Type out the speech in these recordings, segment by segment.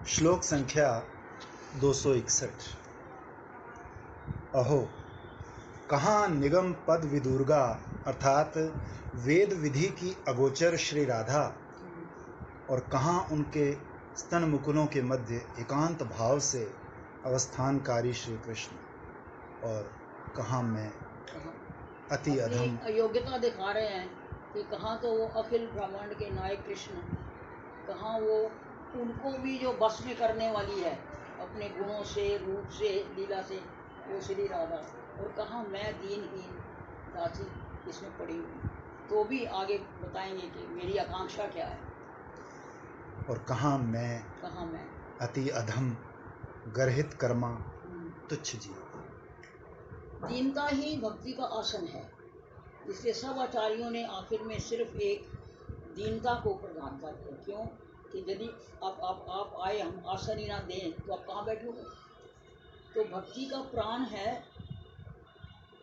श्लोक संख्या 261। अहो कहाँ निगम पद विदुर्गा अर्थात वेद विधि की अगोचर श्री राधा, और कहाँ उनके स्तन मुकुलों के मध्य एकांत भाव से अवस्थानकारी श्री कृष्ण, और कहाँ मैं अति अधम। योग्यता दिखा रहे हैं कि कहाँ तो वो अखिल ब्रह्मांड के नायक कृष्ण, कहाँ वो उनको भी जो बस में करने वाली है अपने गुणों से, रूप से, लीला से, वो श्री राधा, और कहाँ मैं दीनहीन दासी इसमें पड़ी हुई। तो भी आगे बताएंगे कि मेरी आकांक्षा क्या है। और कहाँ मैं अति अधम गर्हित कर्मा तुच्छ जीव। दीनता ही भक्ति का आसन है, इसलिए सब आचार्यों ने आखिर में सिर्फ एक दीनता को प्रधानता दी। क्यों कि यदि आप आए, हम आसन ही ना दें तो आप कहाँ बैठोगे। तो भक्ति का प्राण है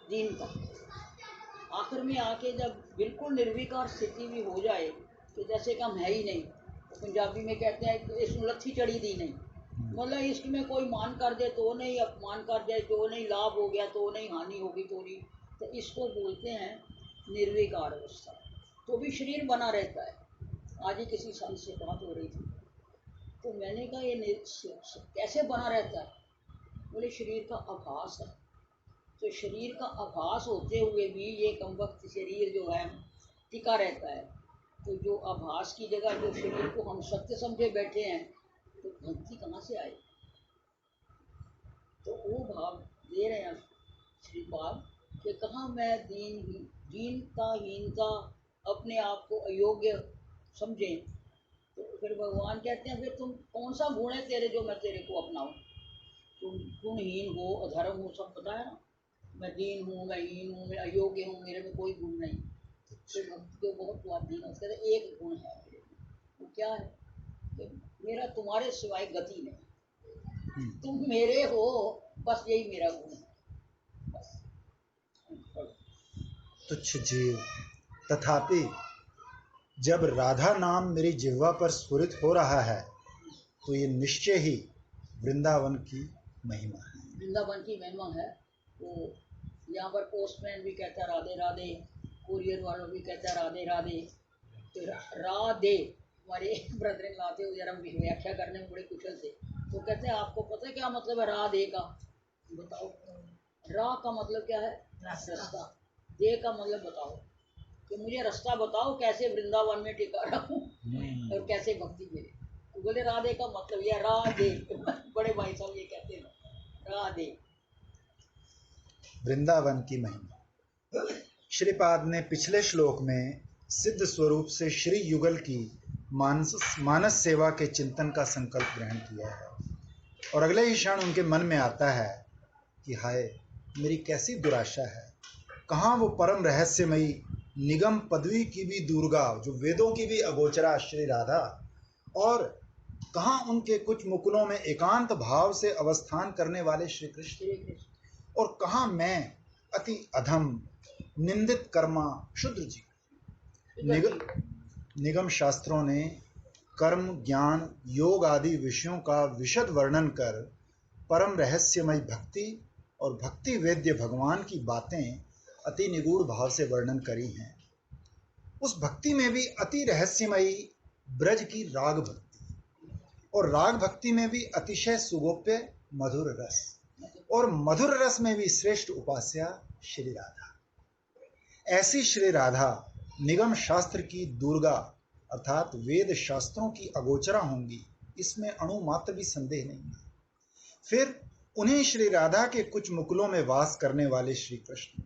दीनता। आखिर में आके जब बिल्कुल निर्विकार स्थिति भी हो जाए कि जैसे कि हम है ही नहीं, तो पंजाबी में कहते हैं कि इसमें लत्थी चढ़ी दी नहीं, मतलब इसमें कोई मान कर दे तो नहीं, अपमान कर दे तो नहीं, लाभ हो गया तो नहीं, हानि होगी तो नहीं, तो इसको बोलते हैं निर्विकार अवस्था। तो भी शरीर बना रहता है। आज ही किसी संत से बात हो रही थी, तो मैंने कहा ये कैसे बना रहता है। बोले शरीर का आभास है। तो शरीर का आभास होते हुए भी ये कमबख्त शरीर जो है टिका रहता है। तो जो आभास की जगह जो शरीर को हम सत्य समझे बैठे हैं, तो भक्ति कहाँ से आए। तो वो भाव दे रहे हैं श्रीपाद कि कहाँ मैं हीनता अपने आप को अयोग्य समझे। तो फिर भगवान कहते हैं फिर तुम कौन सा गुण है तेरे जो मैं तेरे को अपनाऊं। तुम गुणहीन हो, अधर्म हो, सब पता है ना। मैं दीन हूँ, मैं हीन हूँ, मैं अयोग्य हूँ, मेरे में कोई गुण नहीं। फिर भक्ति जो बहुत स्वाधीन है, उसके एक गुण है मेरे में। वो क्या है कि मेरा तुम्हारे सिवाय गति नहीं, तुम मेरे हो, बस यही मेरा गुण है। तुच्छ जीव। तथापि जब राधा नाम मेरी जिह्वा पर स्फुरित हो रहा है तो ये निश्चय ही वृंदावन की महिमा है। वृंदावन की महिमा है। वो यहाँ पर पोस्टमैन भी कहता है राधे राधे, कुरियर वालों भी कहता है राधे राधे। तो राधे हमारे ब्रदर लाते हो जरा व्याख्या करने में बड़े कुशल थे। तो कहते हैं आपको पता है क्या मतलब है राधे का, बताओ। रा का मतलब क्या है, रास्ता। दे का मतलब बताओ कि मुझे रास्ता बताओ कैसे वृंदावन में टिका रहूं और कैसे भक्ति मिले। तो बोले राधे का मतलब यह राधे। बड़े भाई साहब ये कहते हैं राधे, वृंदावन की महिमा। श्रीपाद ने पिछले श्लोक में सिद्ध स्वरूप से श्री युगल की मानस सेवा के चिंतन का संकल्प ग्रहण किया है, और अगले ही क्षण उनके मन में आता है कि हाय मेरी कैसी दुराशा है। कहाँ वो परम रहस्यमयी निगम पदवी की भी दुर्गा, जो वेदों की भी अगोचरा श्री राधा, और कहाँ उनके कुछ मुकुलों में एकांत भाव से अवस्थान करने वाले श्री कृष्ण, और कहाँ मैं अति अधम निंदित कर्मा क्षुद्र जीव। निगम शास्त्रों ने कर्म, ज्ञान, योग आदि विषयों का विशद वर्णन कर परम रहस्यमय भक्ति और भक्ति वेद्य भगवान की बातें अति निगूढ़ भाव से वर्णन करी हैं। उस भक्ति में भी अति रहस्यमयी ब्रज की राग भक्ति, और राग भक्ति में भी अतिशय सुगोप्य मधुर रस, और मधुर रस में भी श्रेष्ठ उपास्या श्री राधा। ऐसी श्री राधा निगम शास्त्र की दुर्गा अर्थात वेद शास्त्रों की अगोचरा होंगी, इसमें अणु मात्र भी संदेह नहीं है। फिर उन्हीं श्री राधा के कुछ मुकुलों में वास करने वाले श्री कृष्ण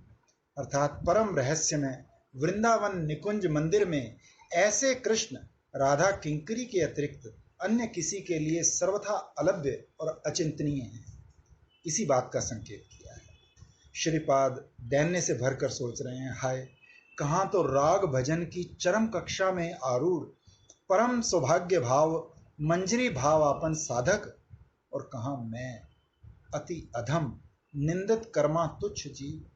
अर्थात परम रहस्य में वृंदावन निकुंज मंदिर में ऐसे कृष्ण राधा किंकरी के अतिरिक्त अन्य किसी के लिए सर्वथा अलभ्य और अचिंतनीय हैं, इसी बात का संकेत किया है। श्रीपाद दैन्य से भरकर सोच रहे हैं, हाय कहाँ तो राग भजन की चरम कक्षा में आरूढ़ परम सौभाग्य भाव मंजरी भावापन साधक, और कहाँ मैं अति अधम निंदित कर्मा तुच्छ जीव।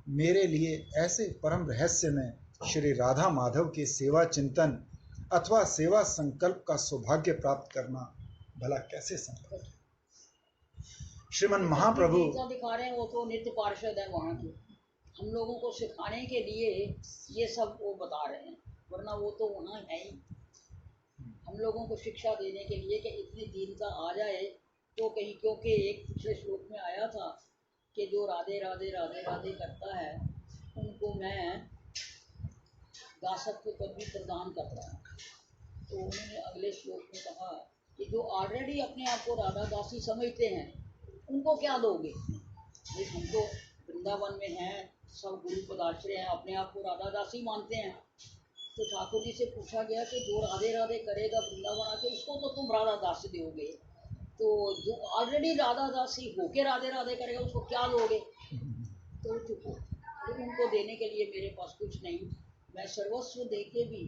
मेरे लिए ऐसे परम रहस्य में श्री राधा माधव के सेवा चिंतन अथवा सेवा संकल्प का सौभाग्य प्राप्त करना भला कैसे संभव है। श्रीमन महाप्रभु गीता दिखा रहे हैं, वो तो नित्य पार्षद है वहाँ के, हम लोगों को सिखाने के लिए ये सब वो बता रहे हैं, वरना वो तो वहाँ है ही हम लोगों को शिक्षा देने के लिए कि इतनी दीनता आ जाए। तो कहीं, क्योंकि एक पिछले श्लोक में आया था कि जो राधे राधे राधे राधे करता है उनको मैं दासत्व पद भी प्रदान कर रहा हूँ। तो उन्होंने अगले श्लोक में कहा कि जो ऑलरेडी अपने आप को राधा दासी समझते हैं उनको क्या दोगे। भाई हम तो वृंदावन में हैं, सब गुरु पदाश्रय हैं, अपने आप को राधा दासी मानते हैं। तो ठाकुर जी से पूछा गया कि जो राधे राधे करेगा वृंदावन आके, उसको तो तुम राधा दासी दोगे, तो जो ऑलरेडी राधा दासी होके राधे राधे करेगा उसको क्या दोगे। तो चुप हो, तो उनको देने के लिए मेरे पास कुछ नहीं, मैं सर्वस्व दे के भी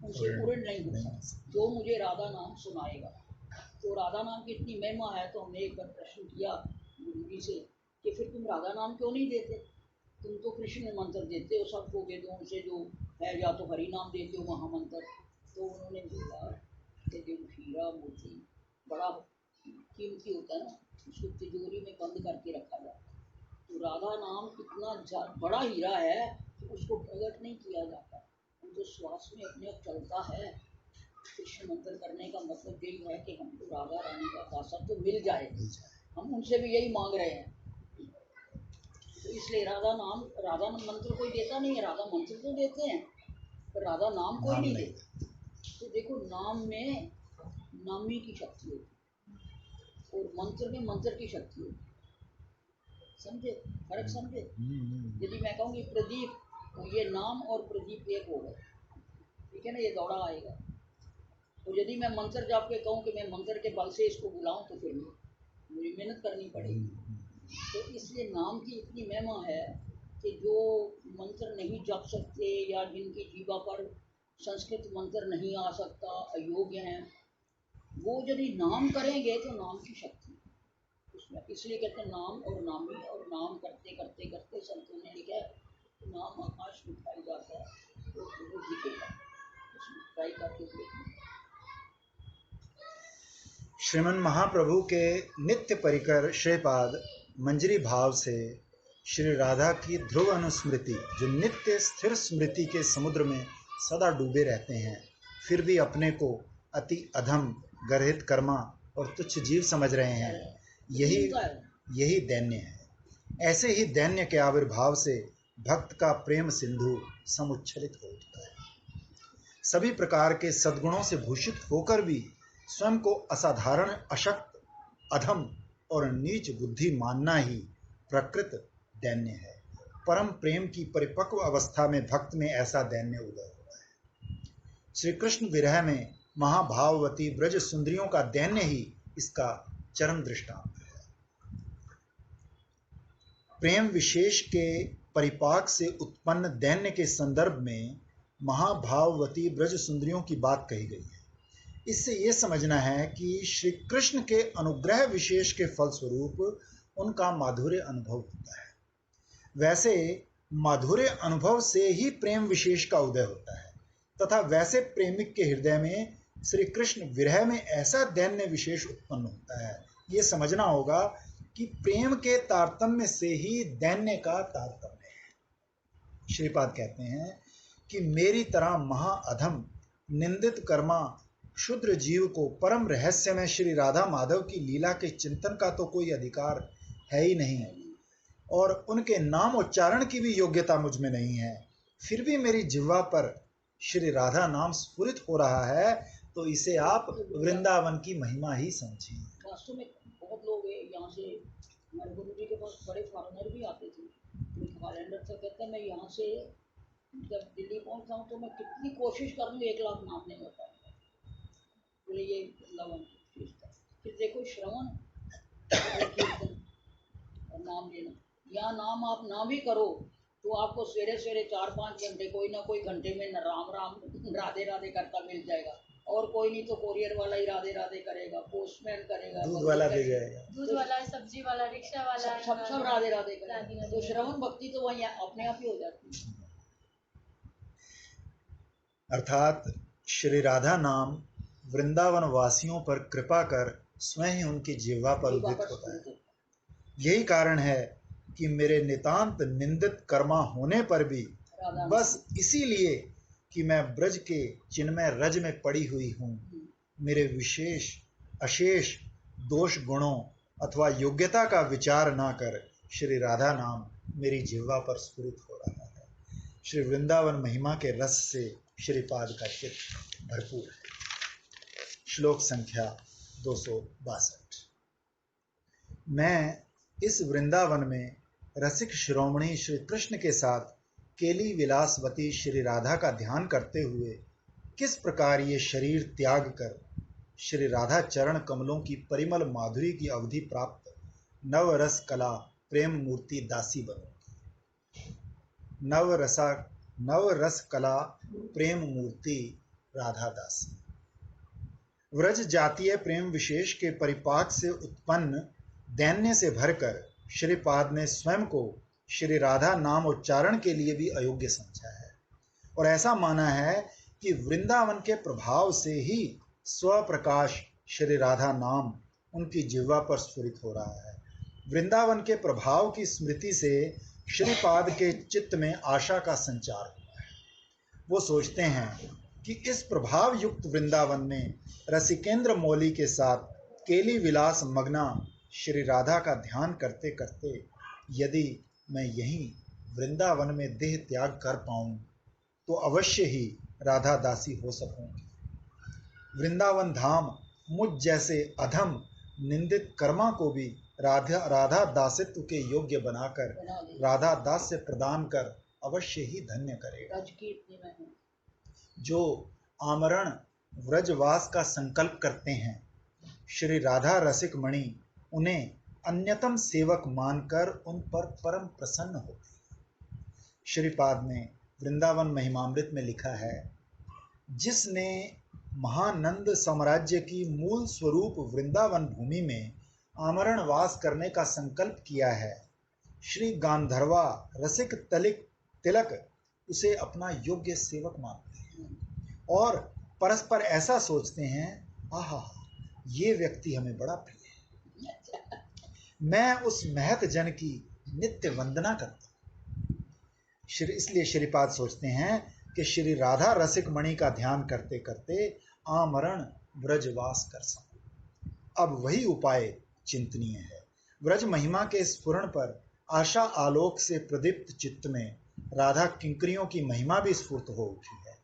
उनसे पूर्ण नहीं हो सकता जो मुझे राधा नाम सुनाएगा। तो राधा नाम की इतनी महिमा है, तो हमने एक बार प्रश्न किया गुरु जी से कि फिर तुम राधा नाम क्यों नहीं देते, तुम तो कृष्ण मंत्र देते हो सबको, दे दो उनसे जो है, या तो हरि नाम देते हो महामंत्र। तो उन्होंने बोला कि जो हीरा मोती बड़ा कीमती होता है ना, उसको तिजोरी में बंद करके रखा जाता है, तो राधा नाम इतना बड़ा हीरा है कि उसको प्रकट नहीं किया जाता, जो श्वास में अपने आप चलता है। कृष्ण मंत्र करने का मतलब यही है कि हमको राधा रानी का दासत्व तो मिल जाए, हम उनसे भी यही मांग रहे हैं। तो इसलिए राधा मंत्र कोई देता नहीं है, राधा मंत्र तो देते हैं पर राधा नाम कोई नहीं देता। तो देखो, नाम में नामी की शक्ति होती और मंत्र में मंत्र की शक्ति होती, समझे फर्क समझे। यदि मैं कहूँगी प्रदीप, तो ये नाम और प्रदीप एक हो गए, ठीक है ना, ये दौड़ा आएगा। तो यदि मैं मंत्र जाप के कहूँ कि मैं मंत्र के बल से इसको बुलाऊं, तो फिर मुझे मेहनत करनी पड़ेगी। तो इसलिए नाम की इतनी महिमा है कि जो मंत्र नहीं जप सकते या जिनकी जीवा पर संस्कृत मंत्र नहीं आ सकता, अयोग्य हैं, वो यदि नाम करेंगे तो नाम की शक्ति उसमें। इसलिए कहते हैं नाम और नामी, और नाम करते करते करते संतों ने लिखा है नाम आकाश में पाई जाता है, तो वो दिखेगा, उसमें ट्राई करके देखना। श्रीमन महाप्रभु के नित्य परिकर श्रीपाद मंजरी भाव से श्री राधा की ध्रुव अनुस्मृति, जो नित्य स्थिर स्मृति के समुद्र में सदा डूबे रहते हैं, फिर भी अपने को अति अधम, गर्हित कर्मा और तुच्छ जीव समझ रहे हैं, यही दैन्य है। ऐसे ही दैन्य के आविर्भाव से भक्त का प्रेम सिंधु समुच्छलित हो उठता है। सभी प्रकार के सद्गुणों से भूषित होकर भी स्वयं को असाधारण, अशक्त, अधम और नीच बुद्धि मानना ही प्रकृत दैन्य है। परम प्रेम की परिपक्व अवस्था में भक्त में ऐसा दैन्य उदय हुआ है। श्री कृष्ण विरह में महाभाववती ब्रज सुंदरियों का दैन्य ही इसका चरम दृष्टांत है। प्रेम विशेष के परिपाक से उत्पन्न दैन्य के संदर्भ में महाभाववती ब्रज सुंदरियों की बात कही गई है। इससे यह समझना है कि श्री कृष्ण के अनुग्रह विशेष के फलस्वरूप उनका माधुर्य अनुभव होता है। वैसे माधुर्य अनुभव से ही प्रेम विशेष का उदय होता है, तथा वैसे प्रेमिक के हृदय में श्री कृष्ण विरह में ऐसा दैन्य विशेष उत्पन्न होता है। ये समझना होगा कि प्रेम के तारतम्य से ही दैन्य का तारतम्य है। श्रीपाद कहते हैं कि मेरी तरह महाअधम, निंदित कर्मा क्षुद्र जीव को परम रहस्य में श्री राधा माधव की लीला के चिंतन का तो कोई अधिकार है ही नहीं, और उनके नाम उच्चारण की भी योग्यता मुझ में नहीं है। फिर भी मेरी जिह्वा पर श्री राधा नाम स्फुरित हो रहा है, तो इसे आप वृंदावन की महिमा ही समझिए। वास्तव में बहुत लोग यहाँ से हमारे गुरु जी के पास बड़े फॉरेनर भी आते थे, तो कैलेंडर से कहते हैं मैं यहाँ से जब दिल्ली पहुँचता हूँ तो मैं कितनी कोशिश कर लूँ 1 लाख नाम नहीं होता है। बोले ये वृंदावन की विशेषता। फिर देखो श्रवण और कीर्तन और नाम लेना, यहाँ नाम आप ना भी करो तो आपको सवेरे सवेरे 4-5 घंटे कोई ना कोई घंटे में राम राम राधे राधे करता मिल जाएगा, और कोई नहीं तो कोरियर वाला ही राधे राधे करेगा, पोस्टमैन करेगा, दूध वाला दे जाएगा, दूध वाला, सब्जी वाला, रिक्शा वाला, सब राधे राधे करेगा। तो श्रवण भक्ति तो वही अपने आप ही हो जाती है। अर्थात श्री राधा नाम वृंदावन वासियों पर कृपा कर स्वयं ही उनकी जिह्वा पर जीवा उदित पर होता है। स्फुरित यही कारण है कि मेरे नितांत निंदित कर्मा होने पर भी राधा बस नाम। इसीलिए कि मैं ब्रज के चिन्मय रज में पड़ी हुई हूँ, मेरे विशेष अशेष दोष गुणों अथवा योग्यता का विचार ना कर श्री राधा नाम मेरी जिह्वा पर स्फुरित हो रहा है। श्री वृंदावन महिमा के रस से श्रीपाद का चित्त भरपूर है। श्लोक संख्या 262। मैं इस वृंदावन में रसिक शिरोमणि श्री कृष्ण के साथ केली विलासवती श्री राधा का ध्यान करते हुए किस प्रकार ये शरीर त्याग कर श्री राधा चरण कमलों की परिमल माधुरी की अवधि प्राप्त नवरस कला प्रेम मूर्ति दासी बनूंगी। नवरस कला प्रेम मूर्ति राधा दासी। व्रज जातीय प्रेम विशेष के परिपाक से उत्पन्न दैन्य से भरकर श्रीपाद ने स्वयं को श्री राधा नाम उच्चारण के लिए भी अयोग्य समझा है और ऐसा माना है कि वृंदावन के प्रभाव से ही स्वप्रकाश श्री राधा नाम उनकी जिह्वा पर स्फुरित हो रहा है। वृंदावन के प्रभाव की स्मृति से श्रीपाद के चित्त में आशा का संचार हुआ है। वो सोचते हैं कि इस प्रभाव युक्त वृंदावन में रसिकेंद्र मौली के साथ केली विलास मग्ना श्री राधा का ध्यान करते करते यदि मैं यहीं वृंदावन में देह त्याग कर पाऊं तो अवश्य ही राधा दासी हो सकूंगी। वृंदावन धाम मुझ जैसे अधम निंदित कर्मा को भी राधा दासित्व के योग्य बनाकर राधा दास से प्रदान कर अवश्य ही धन्य करेगा। जो आमरण व्रजवास का संकल्प करते हैं श्री राधा रसिक मणि उन्हें अन्यतम सेवक मानकर उन पर परम प्रसन्न होते हैं। श्रीपाद ने वृंदावन महिमामृत में लिखा है, जिसने महानंद साम्राज्य की मूल स्वरूप वृंदावन भूमि में आमरण वास करने का संकल्प किया है, श्री गांधर्वा रसिक तिलक उसे अपना योग्य सेवक मानते हैं और परस्पर ऐसा सोचते हैं, आहा ये व्यक्ति हमें बड़ा प्रिय है, मैं उस महत जन की नित्य वंदना करता हूँ। इसलिए श्रीपाद सोचते हैं कि श्री राधा रसिक मणि का ध्यान करते करते आमरण ब्रजवास कर सकूं। अब वही उपाय चिंतनीय है। व्रज महिमा के स्फुरण पर आशा आलोक से प्रदीप्त चित्त में राधा किंकरियों की महिमा भी स्फुर्त हो उठी है।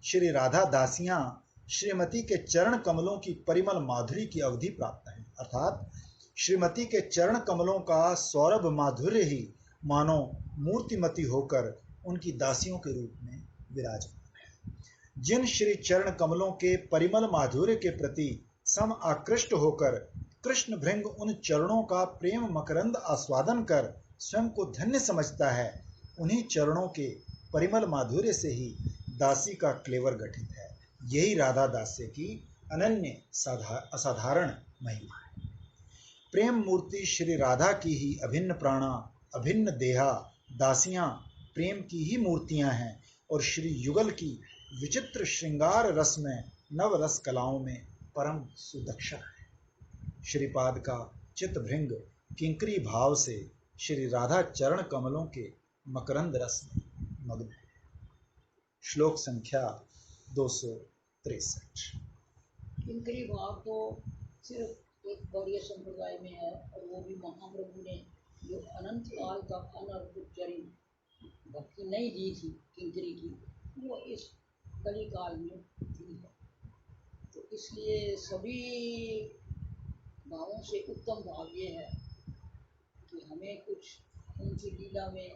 श्री राधा दासियां श्रीमती के चरण कमलों की परिमल माधुरी की अवधि प्राप्त है, अर्थात श्रीमती के चरण कमलों का सौरभ माधुर्य ही मानो मूर्तिमती होकर उनकी दासियों के रूप में विराजमान है। जिन श्री चरण कमलों के परिमल माधुर्य के प्रति सम आकृष्ट होकर कृष्ण भृंग उन चरणों का प्रेम मकरंद आस्वादन कर स्वयं को धन्य समझता है, उन्हीं चरणों के परिमल माधुर्य से ही दासी का क्लेवर गठित है। यही राधा दास्य की अनन्य असाधारण महिमा है। प्रेम मूर्ति श्री राधा की ही अभिन्न प्राणा अभिन्न देहा दासियां प्रेम की ही मूर्तियां हैं और श्री युगल की विचित्र श्रृंगार रस में नव रस कलाओं में परम सुदक्षा है। श्रीपाद का चित्त भृंग किंकरी भाव से श्री राधा चरण कमलों के मकरंद रस में मग्न है। श्लोक संख्या 263। किंकरी भाव तो सिर्फ एक गौड़ीय संप्रदाय में है और वो भी महाप्रभु ने जो अनंत काल का अनर्पित चरित भक्ति नहीं दी थी किंकरी की, वो इस कली काल में दी है। तो इसलिए सभी भावों से उत्तम भाव ये है कि हमें कुछ उनकी लीला में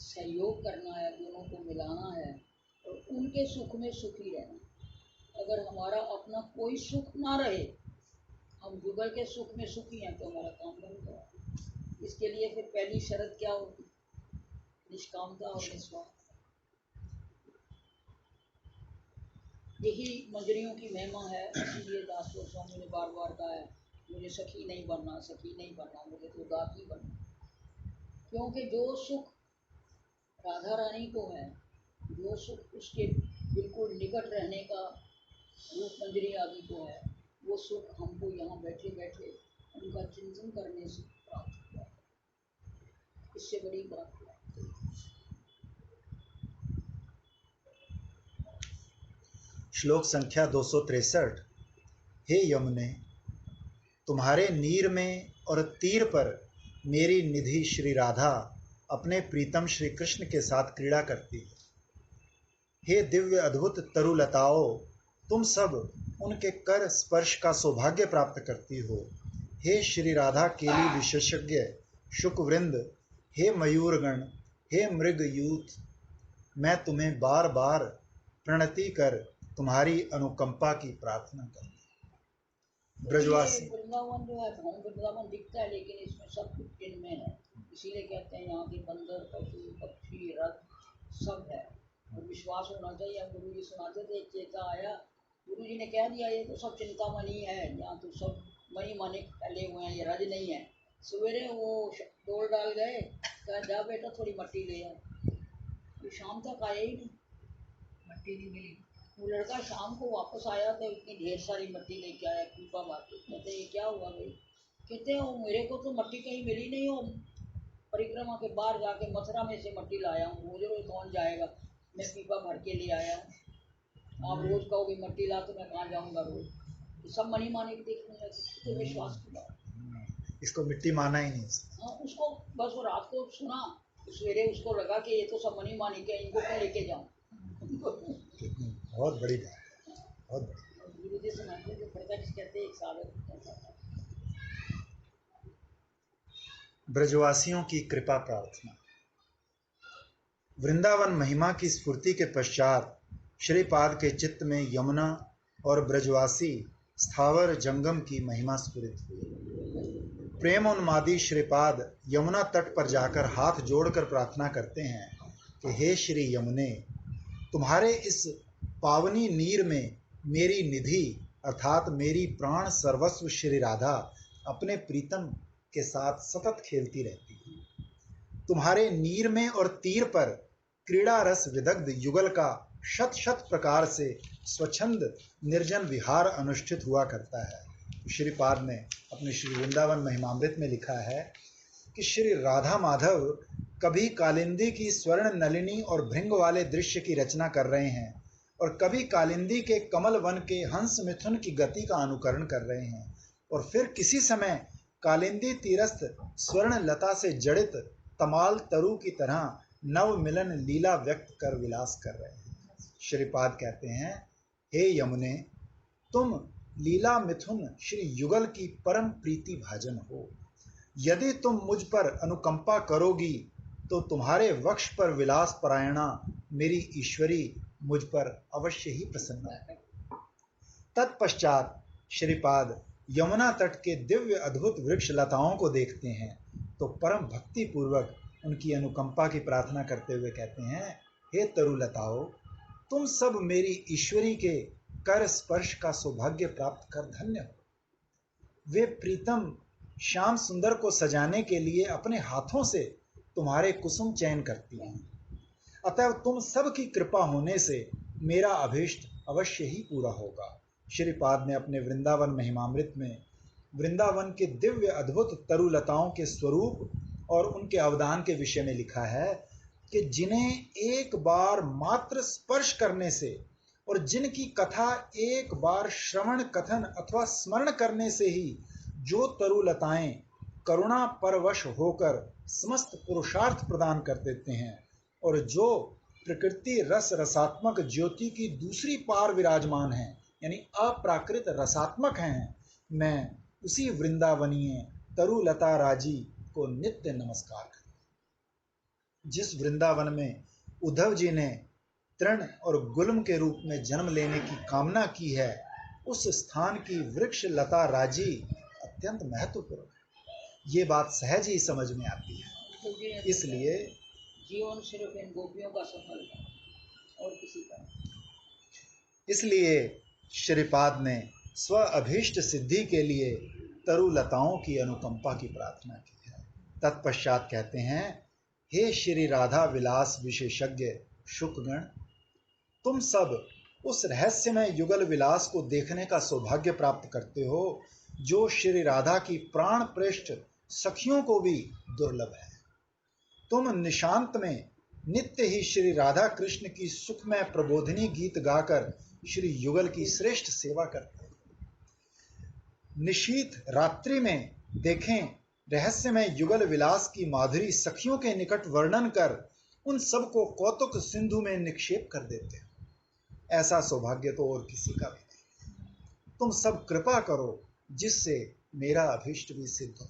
सहयोग करना है, दोनों को मिलाना है और उनके सुख में सुखी रहना। अगर हमारा अपना कोई सुख ना रहे, हम जुगल के सुख में सुखी हैं, तो हमारा काम बन गया। इसके लिए फिर पहली शर्त क्या होगी? निष्कामता और निस्वार्थ। यही मंजरियों की महिमा है। इसीलिए दास गोस्वामी ने बार बार कहा है, मुझे सखी नहीं बनना, सखी नहीं बनना, मुझे तो दासी बनना। क्योंकि जो सुख राधा रानी को है, जो सुख उसके बिल्कुल निकट रहने का रूप मंजरी आदि को है, वो सुख हमको यहाँ बैठे बैठे उनका चिंतन करने से प्राप्त हुआ। इससे बड़ी बात क्या है? श्लोक संख्या 263। हे यमुने, तुम्हारे नीर में और तीर पर मेरी निधि श्री राधा अपने प्रीतम श्री कृष्ण के साथ क्रीड़ा करती है। हे दिव्य अद्भुत तरुलताओं, तुम सब उनके कर स्पर्श का सौभाग्य प्राप्त करती हो। हे श्री राधा केली विशेषज्ञ शुकवृंद, हे मयूरगण, हे मृग यूथ, मैं तुम्हें बार बार प्रणति कर तुम्हारी अनुकंपा की प्रार्थना करता हूँ। ब्रजवासी ये वृंदावन जो है, भौम वृंदावन दिखता है, लेकिन इसमें सब कुछ इनमें है। इसीलिए कहते हैं यहाँ के बंदर, पशु, पक्षी, रथ सब है। और विश्वास होना चाहिए। हम गुरु जी सुनाते थे, एक चेता आया, गुरु जी ने कह दिया ये तो सब चिंतामणि है, यहाँ तो सब मणि माने फैले हुए हैं, ये रज नहीं है। सवेरे वो डोल डाल गए, कहा जा बेटा थोड़ी मट्टी ले आ। ये शाम तक आया ही नहीं, मट्टी नहीं मिली। वो लड़का शाम को वापस आया तो इतनी ढेर सारी मट्टी लेके आया, पीपा बाकी। कहते ये क्या हुआ भाई? कहते हैं मेरे को तो मट्टी कहीं मिली नहीं हो, परिक्रमा के बाहर जाके मथुरा में से मट्टी लाया हूँ, रोज रोज कौन जाएगा, मैं पीपा भर के ले आया हूँ। आप रोज कहोगे मट्टी ला तो मैं कहाँ जाऊँगा रोज? तो सब मनी माने देखने लगे, तो विश्वास की बात। इसको मिट्टी माना ही नहीं। हाँ, उसको बस वो रात को सुना, सवेरे उसको लगा कि ये तो सब मनी मानी के, इनको क्या लेके जाऊँ। बहुत बड़ी बात, बहुत बड़ी। गुरु जी सुनाते जो प्रत्यक्ष कहते एक साधक। ब्रजवासियों की कृपा प्रार्थना। वृंदावन महिमा की स्फूर्ति के पश्चात श्रीपाद के चित्त में यमुना और ब्रजवासी स्थावर जंगम की महिमा स्फुरित हुई। प्रेमोन्मादी श्रीपाद यमुना तट पर जाकर हाथ जोड़कर प्रार्थना करते हैं कि हे श्री यमुने, तुम्हारे इस पावनी नीर में मेरी निधि अर्थात मेरी प्राण सर्वस्व श्री राधा अपने प्रीतम के साथ सतत खेलती रहती है। तुम्हारे नीर में और तीर पर क्रीड़ा रस विदग्ध युगल का शत शत प्रकार से स्वच्छंद निर्जन विहार अनुष्ठित हुआ करता है। श्रीपाद ने अपने श्री वृंदावन महिमामृत में लिखा है कि श्री राधा माधव कभी कालिंदी की स्वर्ण नलिनी और भृंग वाले दृश्य की रचना कर रहे हैं और कभी कालिंदी के कमल वन के हंस मिथुन की गति का अनुकरण कर रहे हैं और फिर किसी समय कालिंदी तीरस्थ स्वर्ण लता से जड़ित तमाल तरु की तरह नव मिलन लीला व्यक्त कर विलास कर रहे हैं। श्रीपाद कहते हैं, हे यमुने, तुम लीला मिथुन श्री युगल की परम प्रीति भाजन हो। यदि तुम मुझ पर अनुकंपा करोगी तो तुम्हारे वक्ष पर विलास परायणा मेरी ईश्वरी मुझ पर अवश्य ही प्रसन्न है। तत्पश्चात श्रीपाद यमुना तट के दिव्य अद्भुत वृक्ष लताओं को देखते हैं तो परम भक्ति पूर्वक उनकी अनुकंपा की प्रार्थना करते हुए कहते हैं, हे तरुलताओं, तुम सब मेरी ईश्वरी के कर स्पर्श का सौभाग्य प्राप्त कर धन्य हो। वे प्रीतम श्याम सुंदर को सजाने के लिए अपने हाथों से तुम्हारे कुसुम चयन करती हैं। अतः तुम सब की कृपा होने से मेरा अभीष्ट अवश्य ही पूरा होगा। श्रीपाद ने अपने वृंदावन महिमामृत में वृंदावन के दिव्य अद्भुत तरुलताओं के स्वरूप और उनके अवदान के विषय में लिखा है कि जिन्हें एक बार मात्र स्पर्श करने से और जिनकी कथा एक बार श्रवण कथन अथवा स्मरण करने से ही जो तरुलताएं करुणा परवश होकर समस्त पुरुषार्थ प्रदान कर देते हैं और जो प्रकृति रस रसात्मक ज्योति की दूसरी पार विराजमान है यानी अप्राकृत रसात्मक हैं, मैं उसी वृंदावनीय तरुलता राजी को नित्य नमस्कार करता हूं। जिस वृंदावन में उद्धव जी ने तृण और गुल्म के रूप में जन्म लेने की कामना की है, उस स्थान की वृक्ष लता राजी अत्यंत महत्वपूर्ण है। ये बात सहज ही समझ में आती है। इसलिए जीवन सिर्फ इन गोपियों का सफल है और किसी का। इसलिए श्रीपाद ने स्व अभीष्ट सिद्धि के लिए तरुलताओं की अनुकंपा की प्रार्थना की है। तत्पश्चात कहते हैं, हे श्री राधा विलास विशेषज्ञ शुकगण, तुम सब उस रहस्यमय युगल विलास को देखने का सौभाग्य प्राप्त करते हो जो श्री राधा की प्राण पृष्ठ सखियों को भी दुर्लभ है। तुम निशांत में नित्य ही श्री राधा कृष्ण की सुखमय प्रबोधिनी गीत गाकर श्री युगल की श्रेष्ठ सेवा करते हो। निशीथ रात्रि में देखें रहस्यमय युगल विलास की माधुरी सखियों के निकट वर्णन कर उन सबको कौतुक सिंधु में निक्षेप कर देते हो। ऐसा सौभाग्य तो और किसी का भी नहीं। तुम सब कृपा करो जिससे मेरा अभीष्ट भी सिद्ध हो।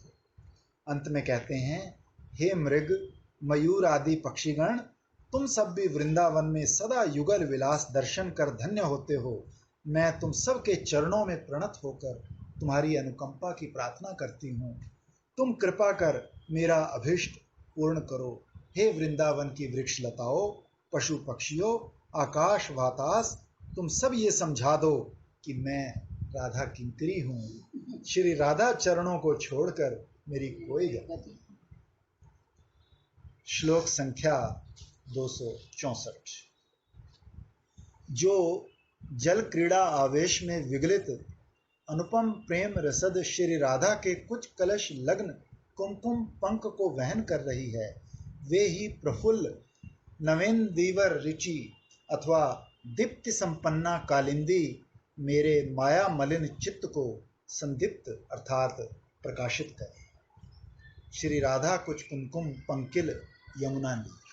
अंत में कहते हैं, हे मृग मयूर आदि पक्षीगण, तुम सब भी वृंदावन में सदा युगल विलास दर्शन कर धन्य होते हो। मैं तुम सब के चरणों में प्रणत होकर तुम्हारी अनुकंपा की प्रार्थना करती हूँ। तुम कृपा कर मेरा अभीष्ट पूर्ण करो। हे वृंदावन की वृक्ष लताओं, पशु पक्षियों, आकाश वातास, तुम सब ये समझा दो कि मैं राधा किंकरी हूँ। श्री राधा चरणों को छोड़कर मेरी कोई गति। श्लोक संख्या 264। जो जल क्रीड़ा आवेश में विगलित अनुपम प्रेम रसद श्री राधा के कुछ कलश लग्न कुमकुम पंख को वहन कर रही है, वे ही प्रफुल्ल नवेंदीवर रुचि अथवा दीप्ति संपन्ना कालिंदी मेरे माया मलिन चित्त को संदीप्त अर्थात प्रकाशित करे। श्री राधा कुछ कुमकुम पंकिल यमुना नीर।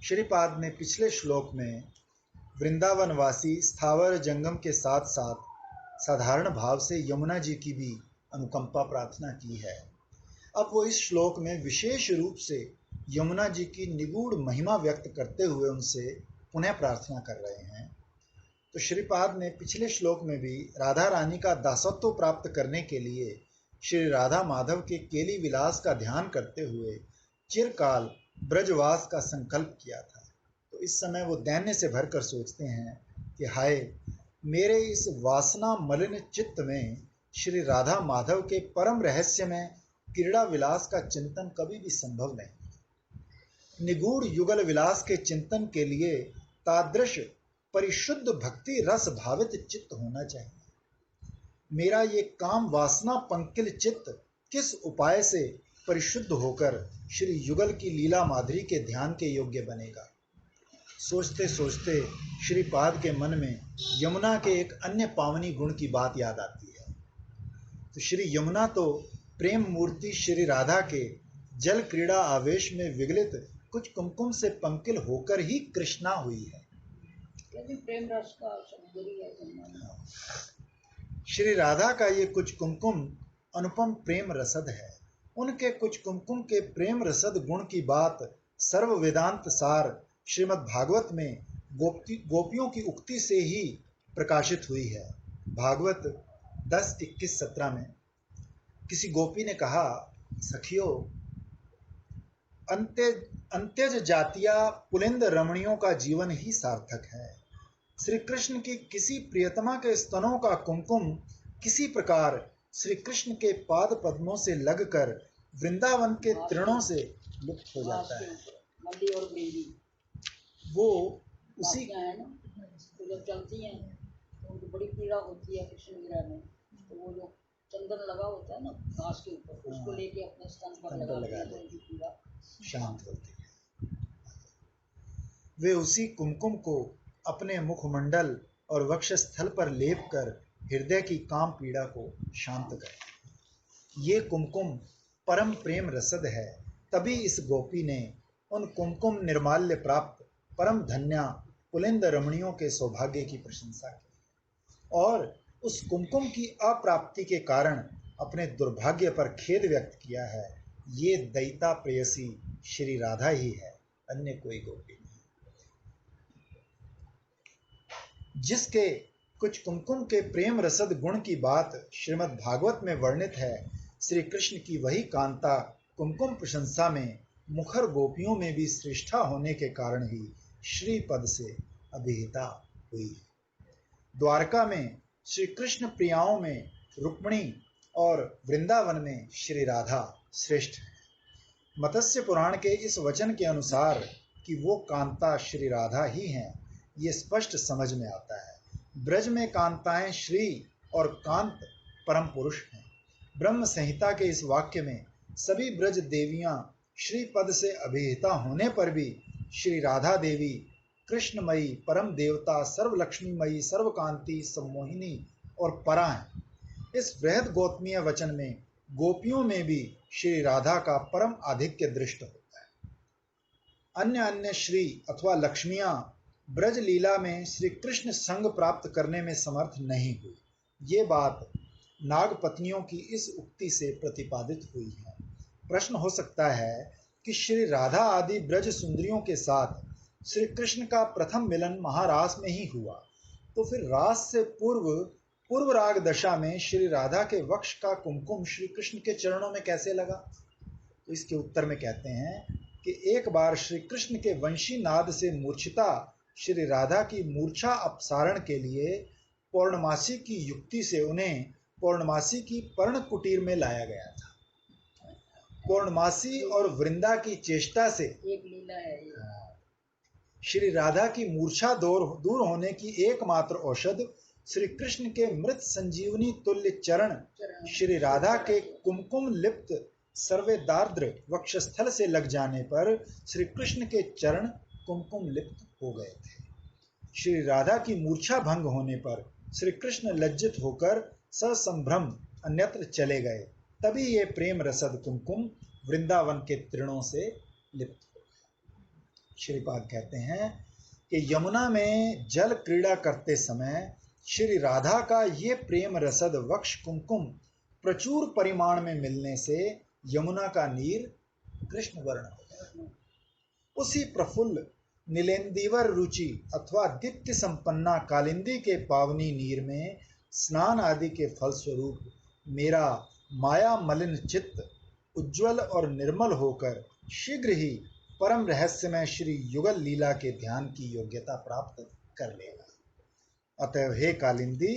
श्रीपाद ने पिछले श्लोक में वृंदावनवासी स्थावर जंगम के साथ साथ साधारण भाव से यमुना जी की भी अनुकंपा प्रार्थना की है। अब वो इस श्लोक में विशेष रूप से यमुना जी की निगूढ़ महिमा व्यक्त करते हुए उनसे पुनः प्रार्थना कर रहे हैं। तो श्रीपाद ने पिछले श्लोक में भी राधा रानी का दासत्व प्राप्त करने के लिए श्री राधा माधव के केली विलास का ध्यान करते हुए चिरकाल ब्रजवास का संकल्प किया था। तो इस समय वो दैन्य से भरकर सोचते हैं कि हाय, मेरे इस वासना मलिन चित्त में श्री राधा माधव के परम रहस्य में क्रीड़ा विलास का चिंतन कभी भी संभव नहीं। निगूढ़ युगल विलास के चिंतन के लिए तादृश परिशुद्ध भक्ति रस भावित चित्त होना चाहिए। मेरा ये काम वासना पंकिल चित्त किस उपाय से परिशुद्ध होकर श्री युगल की लीला माधुरी के ध्यान के योग्य बनेगा। सोचते सोचते श्रीपाद के मन में यमुना के एक अन्य पावनी गुण की बात याद आती है। तो श्री यमुना तो प्रेम मूर्ति श्री राधा के जल क्रीड़ा आवेश में विगलित कुछ कुमकुम से पंकिल होकर ही कृष्णा हुई है। प्रेम रस का सौंदर्य है। श्री राधा का ये कुछ कुमकुम अनुपम प्रेम रसद है। उनके कुछ कुमकुम के प्रेम रसद गुण की बात सर्व वेदांत सार श्रीमद् भागवत में गोपियों की उक्ति से ही प्रकाशित हुई है। भागवत 10:21-17 में किसी गोपी ने कहा, सखियों, अंत्यज जातिया पुलिंद रमणियों का जीवन ही सार्थक है। श्री कृष्ण की किसी प्रियतमा के स्तनों का कुमकुम किसी प्रकार श्री कृष्ण के पाद पद्मों से लगकर वृंदावन के तृणों से लुप्त हो जाता है। मल्ली और बिंदी वो उसी है ना, तो जब चलती हैं तो उनको बड़ी पीड़ा होती है कृष्ण गिरा में, तो वो जो चंदन लगा होता है ना घास के ऊपर, उसको लेके अपने स्तन पर लगाते हैं तो उनकी पीड़ा शांत होती है। वे उसी कुमकुम को अपने मुखमंडल और वक्षस्थल पर लेप कर हृदय की काम पीड़ा को शांत करें। ये कुमकुम परम प्रेम रसद है। तभी इस गोपी ने उन कुमकुम निर्माल्य प्राप्त परम धन्या पुलिंद रमणियों के सौभाग्य की प्रशंसा की और उस कुमकुम की अप्राप्ति के कारण अपने दुर्भाग्य पर खेद व्यक्त किया है। ये दैता प्रेयसी श्री राधा ही है, अन्य कोई गोपी नहीं। जिसके कुछ कुमकुम के प्रेम रसद गुण की बात श्रीमद् भागवत में वर्णित है, श्री कृष्ण की वही कांता कुमकुम प्रशंसा में मुखर गोपियों में भी श्रेष्ठा होने के कारण ही श्रीपद से अभिहिता हुई। द्वारका में श्री कृष्ण प्रियाओं में रुक्मिणी और वृंदावन में श्री राधा श्रेष्ठ है। मत्स्य पुराण के इस वचन के अनुसार कि वो कांता श्री राधा ही हैं, ये स्पष्ट समझ में आता है। ब्रज में कांताएं श्री और कांत परम पुरुष हैं। ब्रह्म संहिता के इस वाक्य में सभी ब्रज देवियां श्री पद से अभिहिता होने पर भी श्री राधा देवी कृष्णमयी, परम देवता, सर्वलक्ष्मीमयी, सर्वकांति, सम्मोहिनी और परा हैं। इस बृहद गौतमीय वचन में गोपियों में भी श्री राधा का परम आधिक्य दृष्ट होता है। अन्य अन्य श्री अथवा लक्ष्मियां ब्रज लीला में श्री कृष्ण संग प्राप्त करने में समर्थ नहीं हुई। ये बात नागपत्नियों की इस उक्ति से प्रतिपादित हुई है। प्रश्न हो सकता है कि श्री राधा आदि ब्रज सुंदरियों के साथ श्री कृष्ण का प्रथम मिलन महारास में ही हुआ, तो फिर रास से पूर्व राग दशा में श्री राधा के वक्ष का कुमकुम श्री कृष्ण के चरणों में कैसे लगा? तो इसके उत्तर में कहते हैं कि एक बार श्री कृष्ण के वंशी नाद से मूर्छिता श्री राधा की मूर्छा अपसारण के लिए पौर्णमासी की युक्ति से उन्हें पौर्णमासी की पर्ण कुटीर में लाया गया था। पौर्णमासी और वृंदा की चेष्टा से एक लीला है ये। श्री राधा की मूर्छा दूर होने की एकमात्र औषध श्री कृष्ण के मृत संजीवनी तुल्य चरण श्री राधा के कुमकुम लिप्त सर्वेदार्द्र वक्षस्थल से लग जाने पर श्री कृष्ण के चरण कुमकुम लिप्त हो गए थे। श्री राधा की मूर्छा भंग होने पर श्री कृष्ण लज्जित होकर ससंभ्रम अन्यत्र चले गए। तभी ये प्रेम रसद कुमकुम वृंदावन के तृणों से लिप्त हो गए। श्रीपाद कहते हैं कि यमुना में जल क्रीड़ा करते समय श्री राधा का ये प्रेम रसद वक्ष कुमकुम प्रचुर परिमाण में मिलने से यमुना का नीर कृष्ण वर्ण हो गया। उसी प्रफुल्ल नीलेंदीवर रुचि अथवा दीप्ति संपन्ना कालिंदी के पावनी नीर में स्नान आदि के फलस्वरूप मेरा माया मलिन चित्त उज्ज्वल और निर्मल होकर शीघ्र ही परम रहस्यमय श्री युगल लीला के ध्यान की योग्यता प्राप्त कर लेगा। अतएव हे कालिंदी,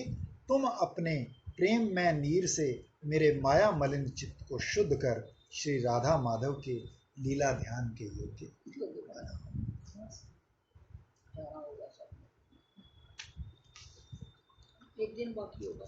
तुम अपने प्रेम में नीर से मेरे माया मलिन चित्त को शुद्ध कर श्री राधा माधव के लीला ध्यान के योग्य बनाओ। एक दिन बाकी होगा।